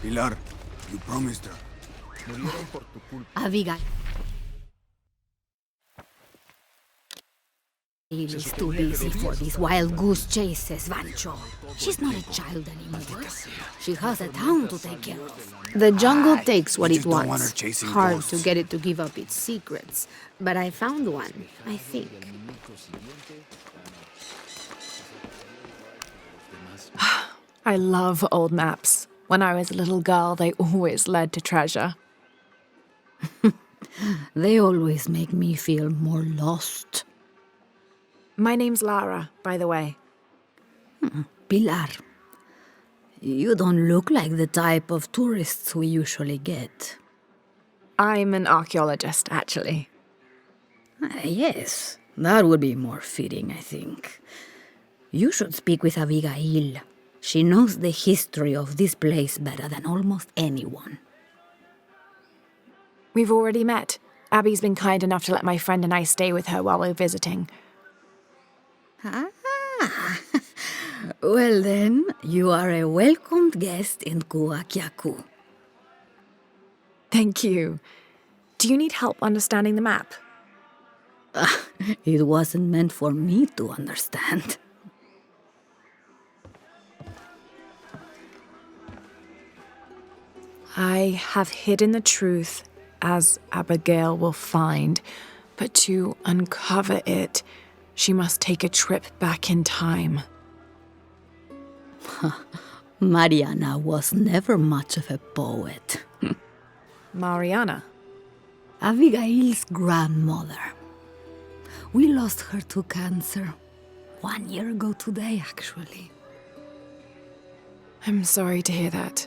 Pilar, you promised her. Abigail is too busy for these wild goose chases, Vancho. She's not a child anymore. She has a town to take care of. The jungle takes what we it just don't want wants. her chasing Hard ghosts. to get it to give up its secrets. But I found one, I think. I love old maps. When I was a little girl, they always led to treasure. They always make me feel more lost. My name's Lara, by the way. Pilar, you don't look like the type of tourists we usually get. I'm an archaeologist, actually. Yes, that would be more fitting, I think. You should speak with Abigail. She knows the history of this place better than almost anyone. We've already met. Abby's been kind enough to let my friend and I stay with her while we're visiting. Ah, well then, you are a welcomed guest in Kuakyaku. Thank you. Do you need help understanding the map? It wasn't meant for me to understand. I have hidden the truth, as Abigail will find, but to uncover it, she must take a trip back in time. Mariana was never much of a poet. Mariana? Abigail's grandmother. We lost her to cancer. 1 year ago today, actually. I'm sorry to hear that.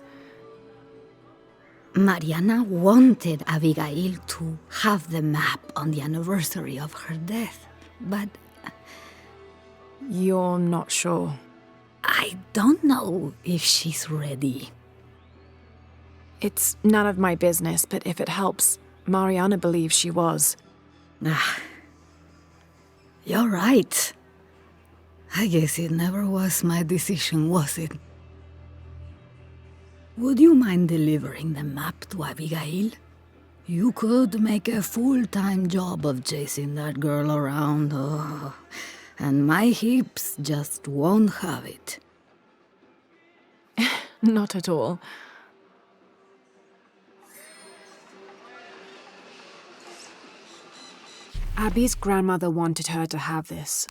Mariana wanted Abigail to have the map on the anniversary of her death, but You're not sure. I don't know if she's ready. It's none of my business, but if it helps, Mariana believes she was. You're right. I guess it never was my decision, was it? Would you mind delivering the map to Abigail? You could make a full-time job of chasing that girl around, and my hips just won't have it. Not at all. Abby's grandmother wanted her to have this.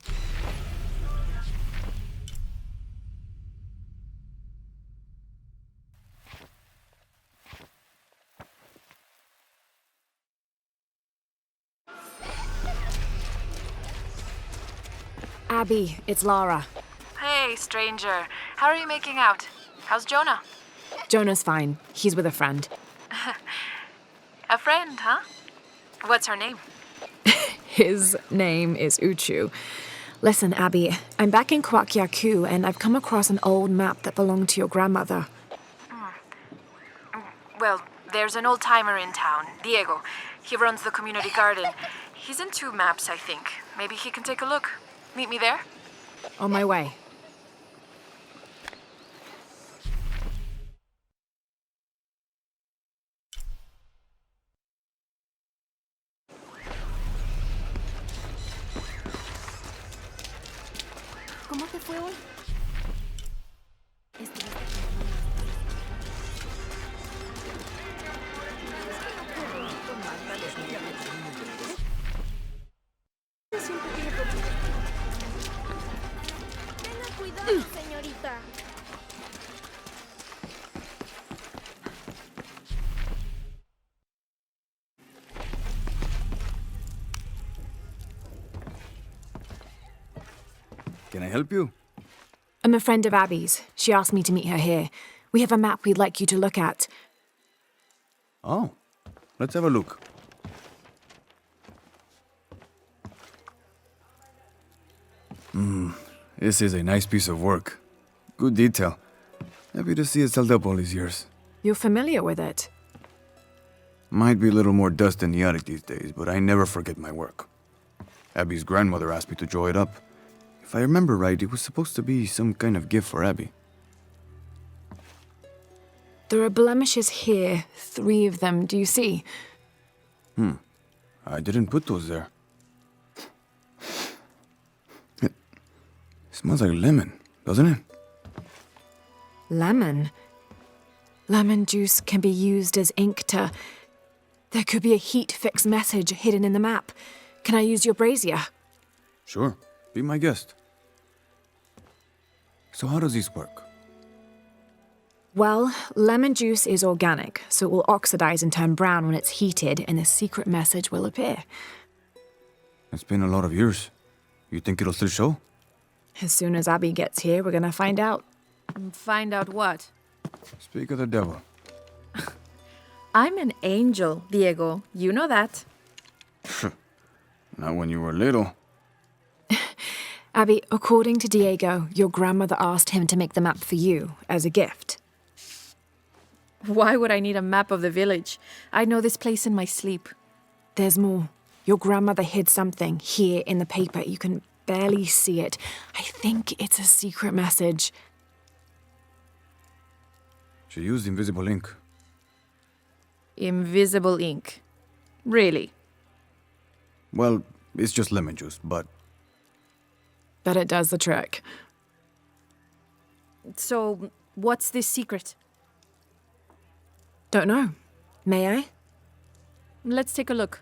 Abby, it's Lara. Hey, stranger. How are you making out? How's Jonah? Jonah's fine. He's with a friend. A friend, huh? What's her name? His name is Uchu. Listen, Abby, I'm back in Kuakyaku and I've come across an old map that belonged to your grandmother. Well, there's an old-timer in town, Diego. He runs the community garden. He's into maps, I think. Maybe he can take a look. Meet me there? On my way. ¿Cómo te fue hoy? Tenga cuidado, señorita. Can I help you? I'm a friend of Abby's. She asked me to meet her here. We have a map we'd like you to look at. Oh, let's have a look. This is a nice piece of work. Good detail. Happy to see it's held up all these years. You're familiar with it. Might be a little more dust in the attic these days, but I never forget my work. Abby's grandmother asked me to draw it up. If I remember right, it was supposed to be some kind of gift for Abby. There are blemishes here, 3 of them, do you see? I didn't put those there. It smells like lemon, doesn't it? Lemon? Lemon juice can be used as ink to... There could be a heat fix message hidden in the map. Can I use your brazier? Sure, be my guest. So how does this work? Well, lemon juice is organic, so it will oxidize and turn brown when it's heated, and a secret message will appear. It's been a lot of years. You think it'll still show? As soon as Abby gets here, we're gonna find out. Find out what? Speak of the devil. I'm an angel, Diego. You know that. Not when you were little. Abby, according to Diego, your grandmother asked him to make the map for you, as a gift. Why would I need a map of the village? I know this place in my sleep. There's more. Your grandmother hid something here in the paper. You can barely see it. I think it's a secret message. She used invisible ink. Invisible ink. Really? Well, it's just lemon juice, but But it does the trick. So, what's this secret? Don't know. May I? Let's take a look.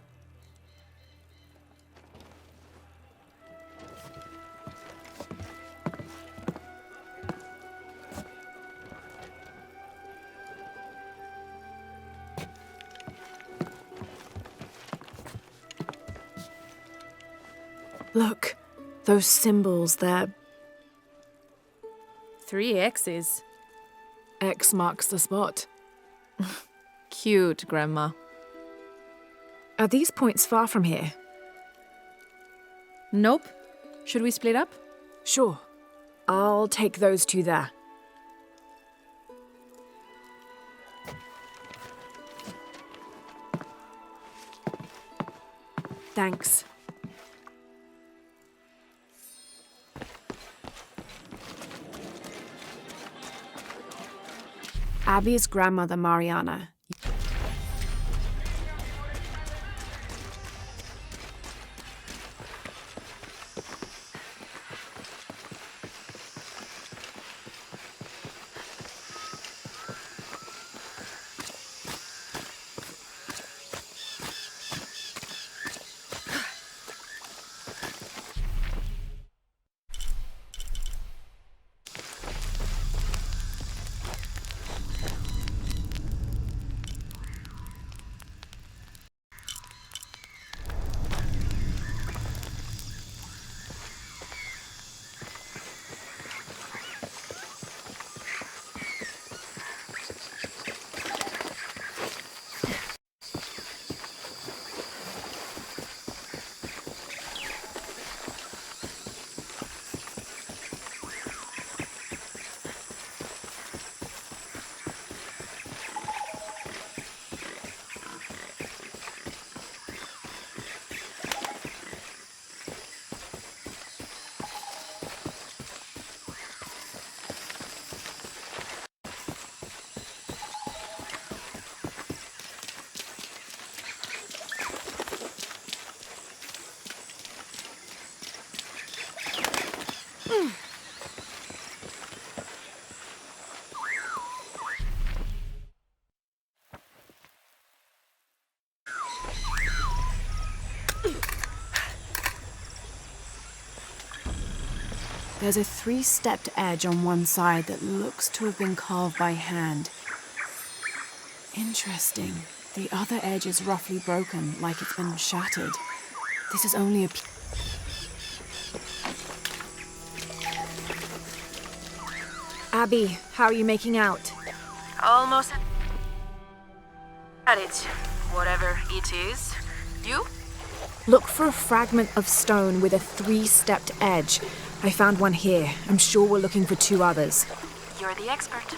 Look, those symbols, they're... 3 X's. X marks the spot. Cute, Grandma. Are these points far from here? Nope. Should we split up? Sure. I'll take those 2 there. Thanks. Abby's grandmother, Mariana. There's a 3-stepped edge on one side that looks to have been carved by hand. Interesting. The other edge is roughly broken, like it's been shattered. This is only a... Abby, how are you making out? Almost at it. Whatever it is. You? Look for a fragment of stone with a 3-stepped edge. I found one here. I'm sure we're looking for 2 others. You're the expert.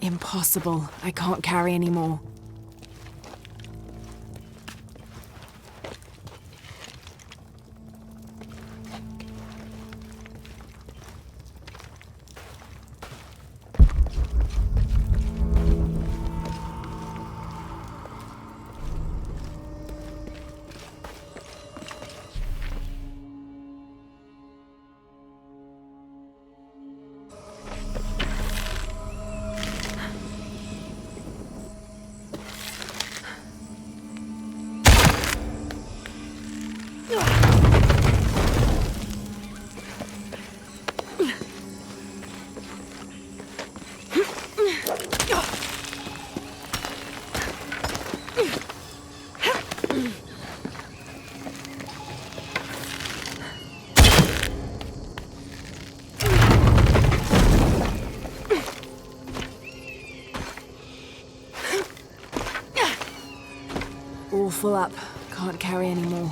Impossible. I can't carry anymore. All full up. Can't carry anymore.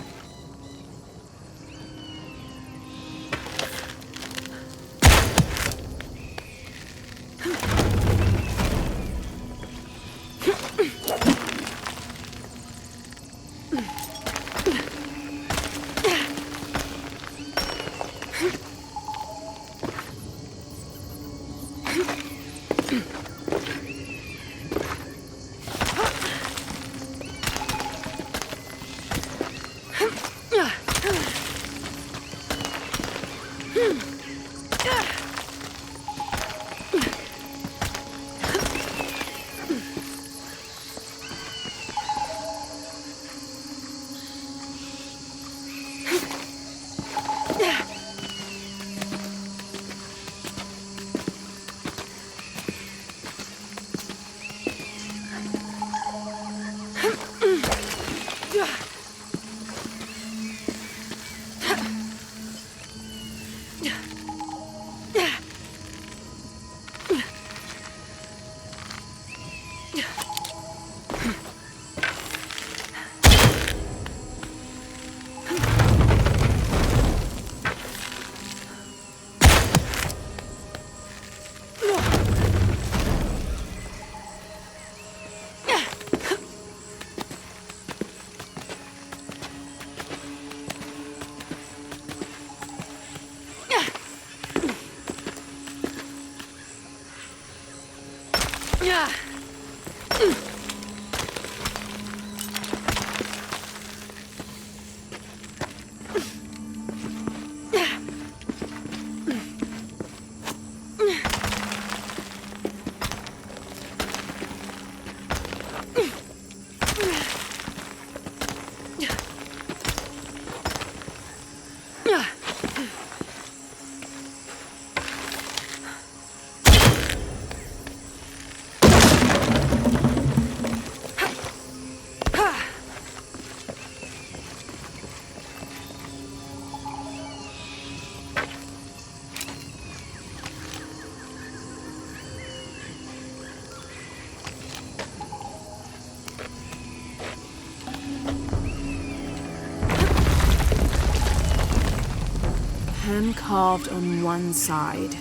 Hand carved on one side.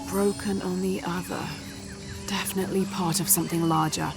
Broken on the other. Definitely part of something larger.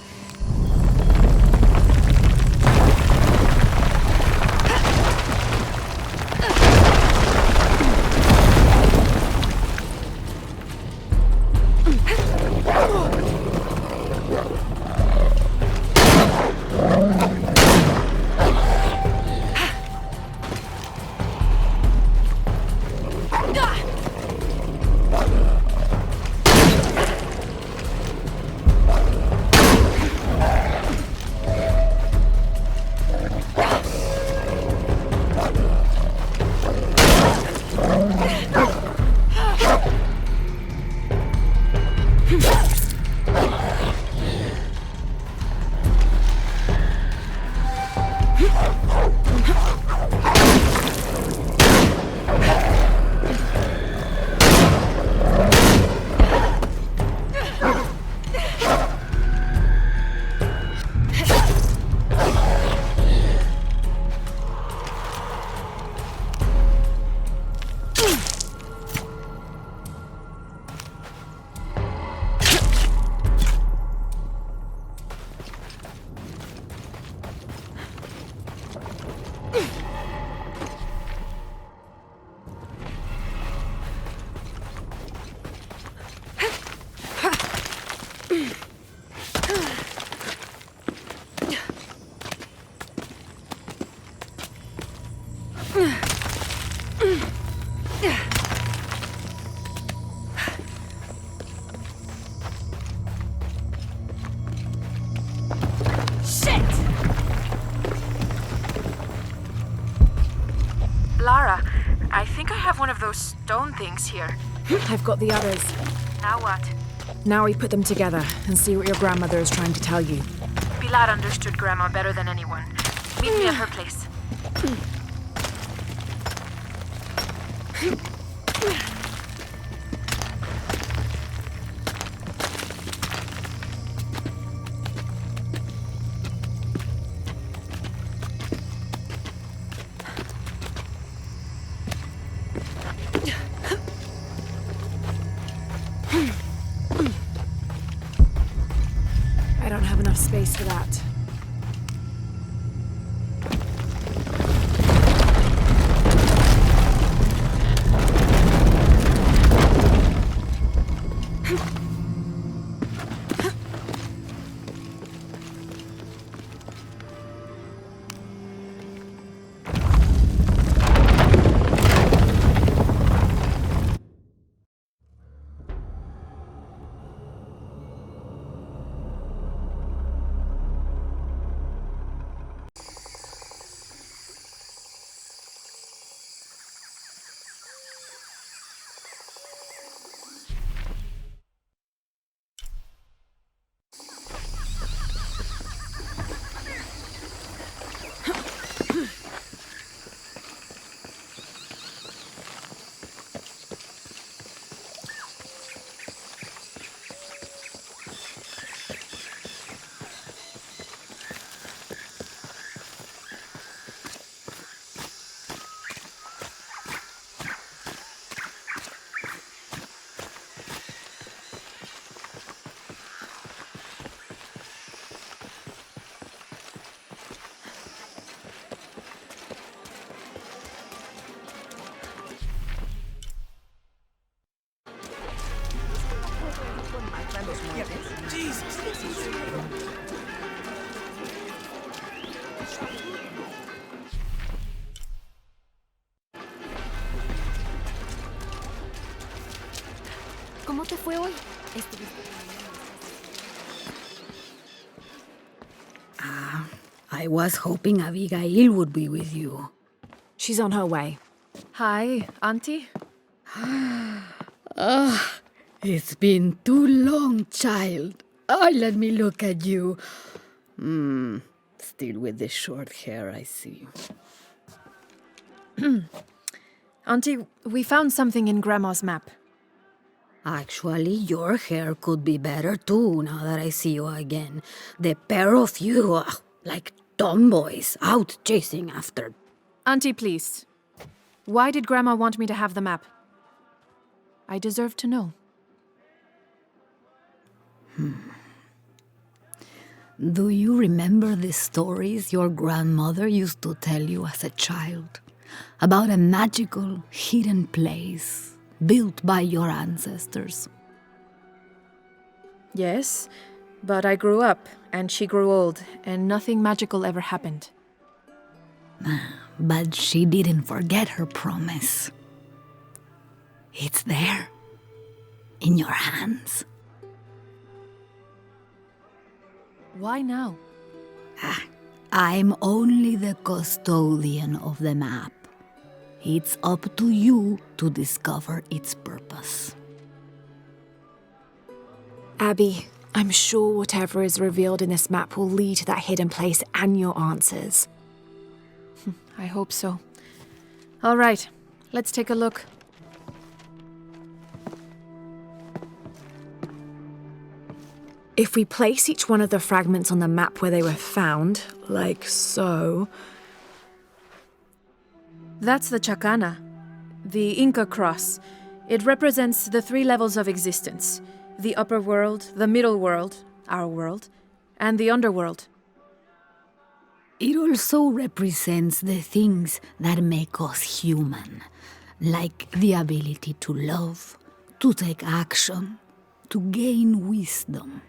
Lara, I think I have one of those stone things here. I've got the others. Now what? Now we put them together and see what your grandmother is trying to tell you. Pilar understood Grandma better than anyone. Meet me at her place. I don't have enough space for that. ¿Cómo te fue hoy? I was hoping Abigail would be with you. She's on her way. Hi, Auntie. It's been too long, child. Oh, let me look at you. Still with the short hair, I see. Auntie, we found something in Grandma's map. Actually, your hair could be better too, now that I see you again. The pair of you are like tomboys out chasing after. Auntie, please. Why did Grandma want me to have the map? I deserve to know. Do you remember the stories your grandmother used to tell you as a child? About a magical, hidden place built by your ancestors? Yes, but I grew up, and she grew old, and nothing magical ever happened. But she didn't forget her promise. It's there, in your hands. Why now? I'm only the custodian of the map. It's up to you to discover its purpose. Abby, I'm sure whatever is revealed in this map will lead to that hidden place and your answers. I hope so. All right, let's take a look. If we place each one of the fragments on the map where they were found, like so... That's the Chakana, the Inca cross. It represents the 3 levels of existence: the upper world, the middle world, our world, and the underworld. It also represents the things that make us human, like the ability to love, to take action, to gain wisdom.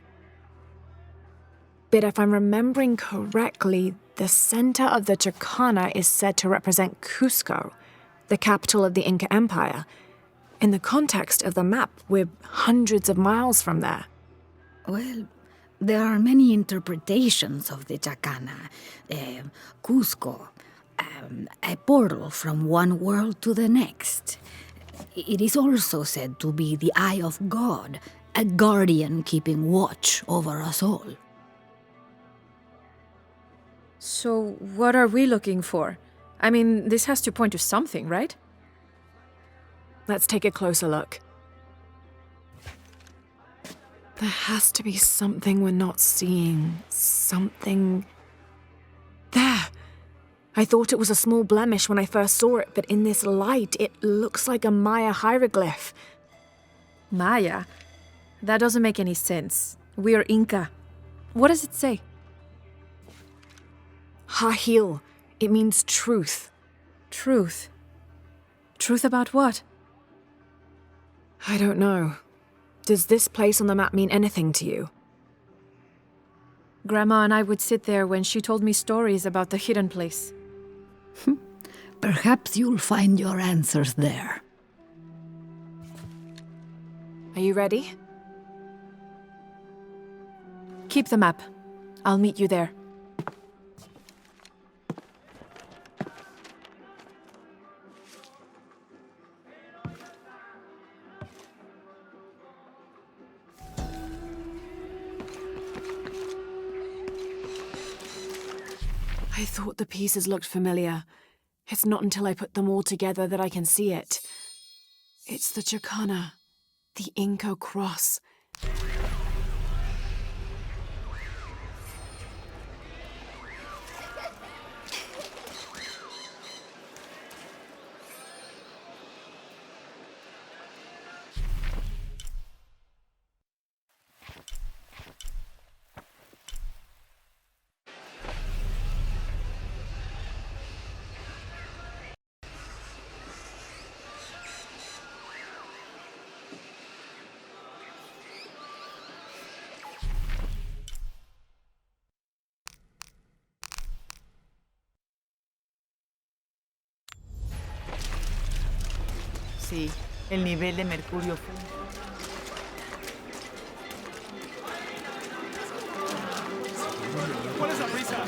But if I'm remembering correctly, the center of the Chakana is said to represent Cusco, the capital of the Inca Empire. In the context of the map, we're hundreds of miles from there. Well, there are many interpretations of the Chakana. Cusco, a portal from one world to the next. It is also said to be the eye of God, a guardian keeping watch over us all. So, what are we looking for? I mean, this has to point to something, right? Let's take a closer look. There has to be something we're not seeing. Something... There! I thought it was a small blemish when I first saw it, but in this light, it looks like a Maya hieroglyph. Maya? That doesn't make any sense. We're Inca. What does it say? Hahil. It means truth. Truth. Truth about what? I don't know. Does this place on the map mean anything to you? Grandma and I would sit there when she told me stories about the hidden place. Perhaps you'll find your answers there. Are you ready? Keep the map. I'll meet you there. I thought the pieces looked familiar. It's not until I put them all together that I can see it. It's the Chakana, the Inca cross. Sí, el nivel de mercurio fue... ¿Cuál es la prisa?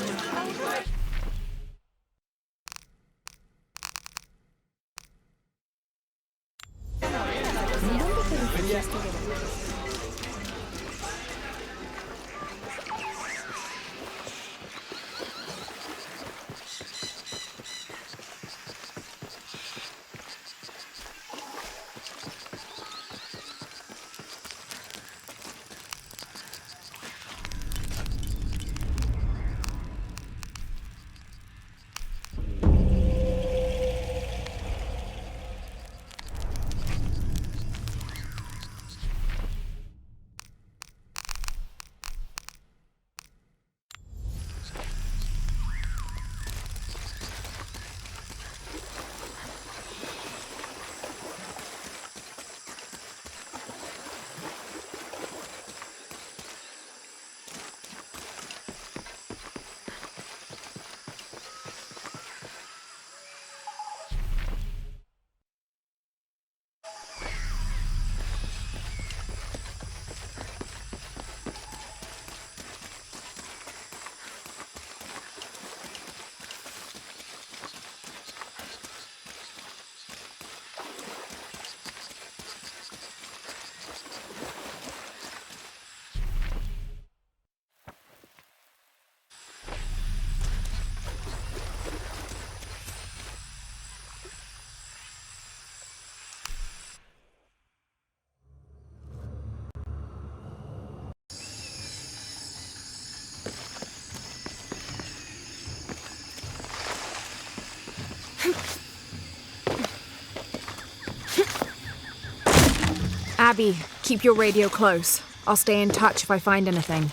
Abby, keep your radio close. I'll stay in touch if I find anything.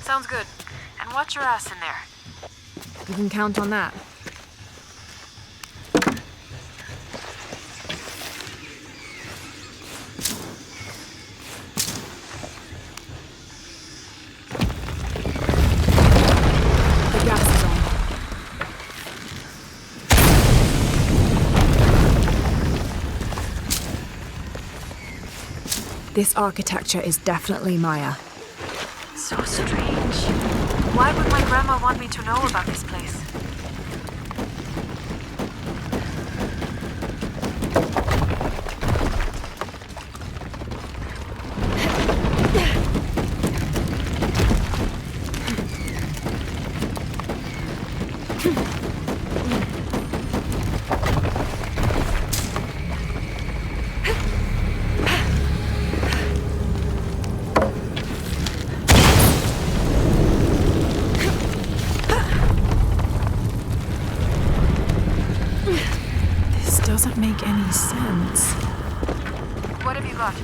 Sounds good. And watch your ass in there. You can count on that. The gas is on. This architecture is definitely Maya. So strange. Why would my grandma want me to know about this place? Doesn't make any sense. What have you got?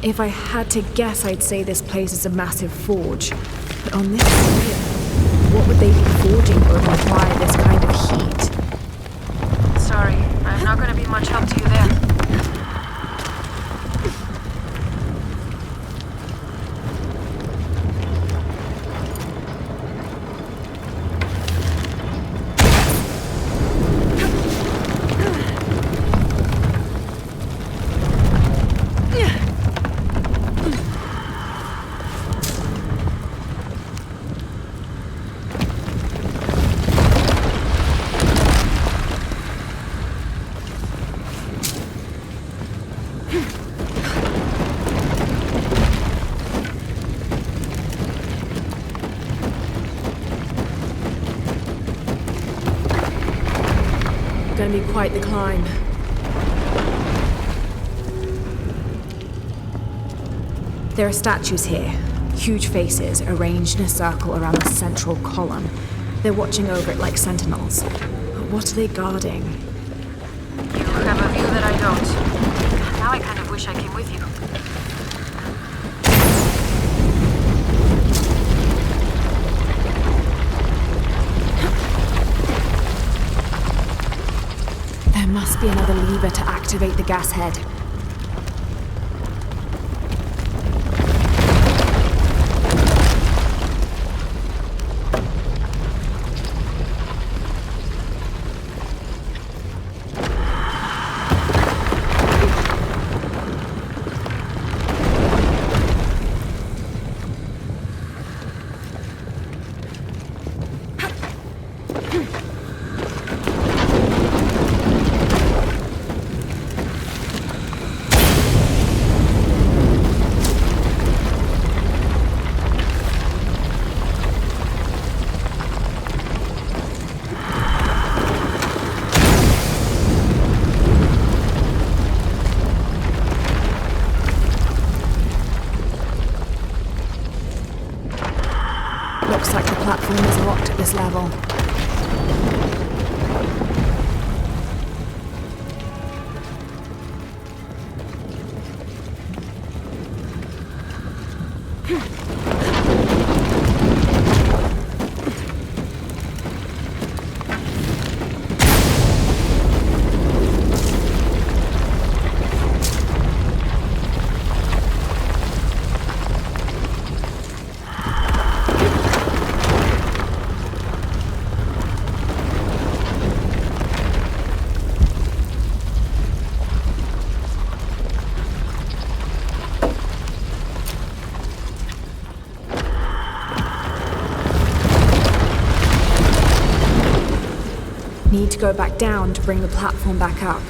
If I had to guess, I'd say this place is a massive forge. But on this scale, what would they be forging that would require this kind of heat? Sorry, I'm not gonna be much help to you there. Gonna be quite the climb. There are statues here, huge faces arranged in a circle around the central column. They're watching over it like sentinels. But what are they guarding? You have a view that I don't. Now I kind of wish I came with you. There must be another lever to activate the gas head. Looks like the platform is locked at this level. Need to go back down to bring the platform back up.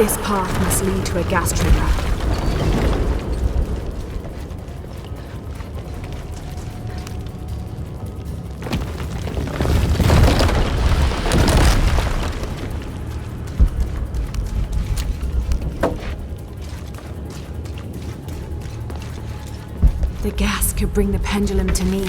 This path must lead to a gas trigger. The gas could bring the pendulum to me.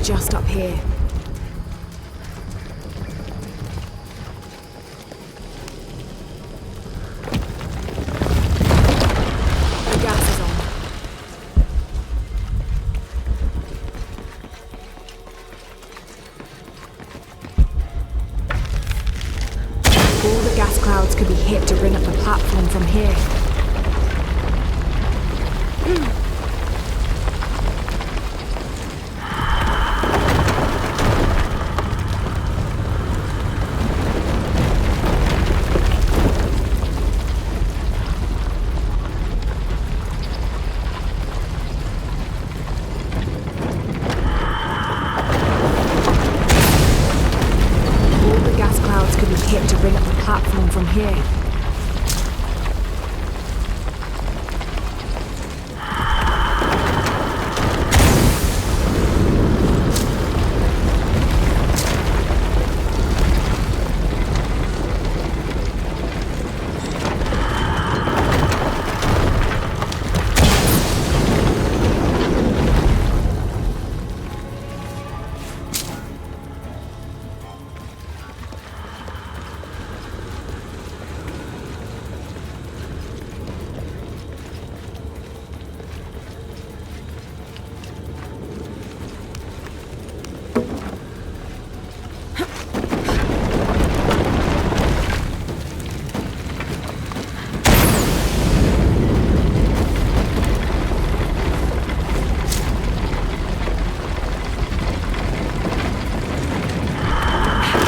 Just up here. The gas is on. All the gas clouds could be hit to bring up the platform from here. To bring up the platform from here.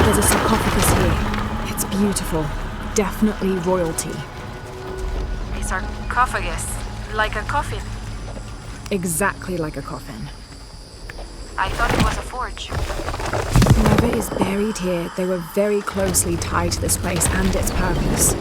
There's a sarcophagus here. It's beautiful. Definitely royalty. A sarcophagus? Like a coffin? Exactly like a coffin. I thought it was a forge. Whoever is buried here, they were very closely tied to this place and its purpose.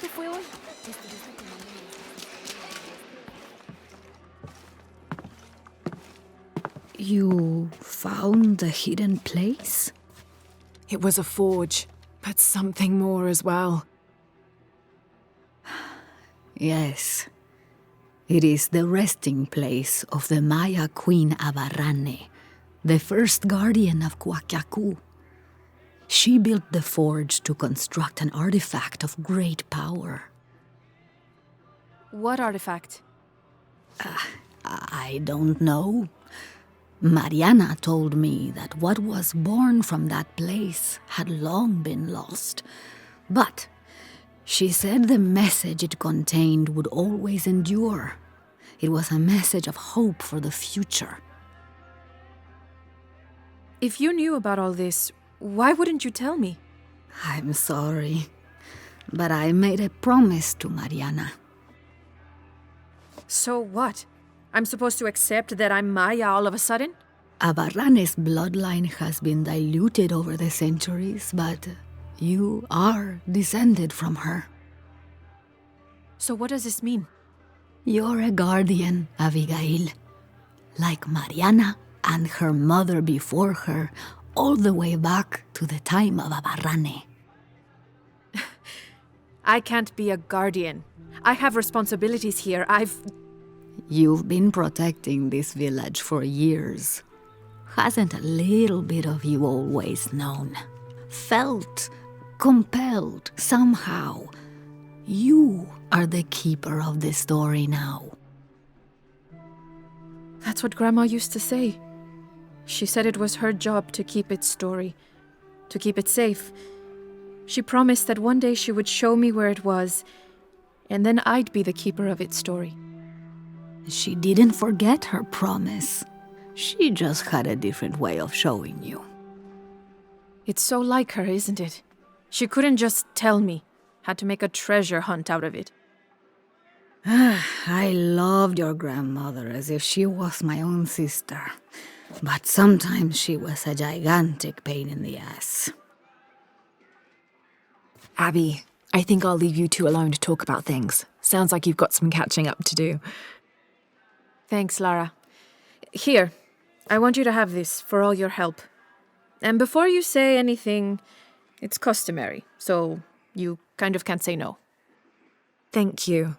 te fue hoy? You found the hidden place? It was a forge, but something more as well. Yes. It is the resting place of the Maya queen Abarrane, the first guardian of Kwakiaku. She built the forge to construct an artifact of great power. What artifact? I don't know. Mariana told me that what was born from that place had long been lost. But she said the message it contained would always endure. It was a message of hope for the future. If you knew about all this, why wouldn't you tell me? I'm sorry, but I made a promise to Mariana. So what? I'm supposed to accept that I'm Maya all of a sudden? Abarrane's bloodline has been diluted over the centuries, but you are descended from her. So what does this mean? You're a guardian, Abigail. Like Mariana and her mother before her, all the way back to the time of Abarrane. I can't be a guardian. I have responsibilities here. You've been protecting this village for years. Hasn't a little bit of you always known? Felt compelled somehow. You are the keeper of the story now. That's what Grandma used to say. She said it was her job to keep its story, to keep it safe. She promised that one day she would show me where it was, and then I'd be the keeper of its story. She didn't forget her promise. She just had a different way of showing you. It's so like her, isn't it? She couldn't just tell me. Had to make a treasure hunt out of it. I loved your grandmother as if she was my own sister. But sometimes she was a gigantic pain in the ass. Abby, I think I'll leave you two alone to talk about things. Sounds like you've got some catching up to do. Thanks, Lara. Here, I want you to have this for all your help. And before you say anything, it's customary, so you kind of can't say no. Thank you.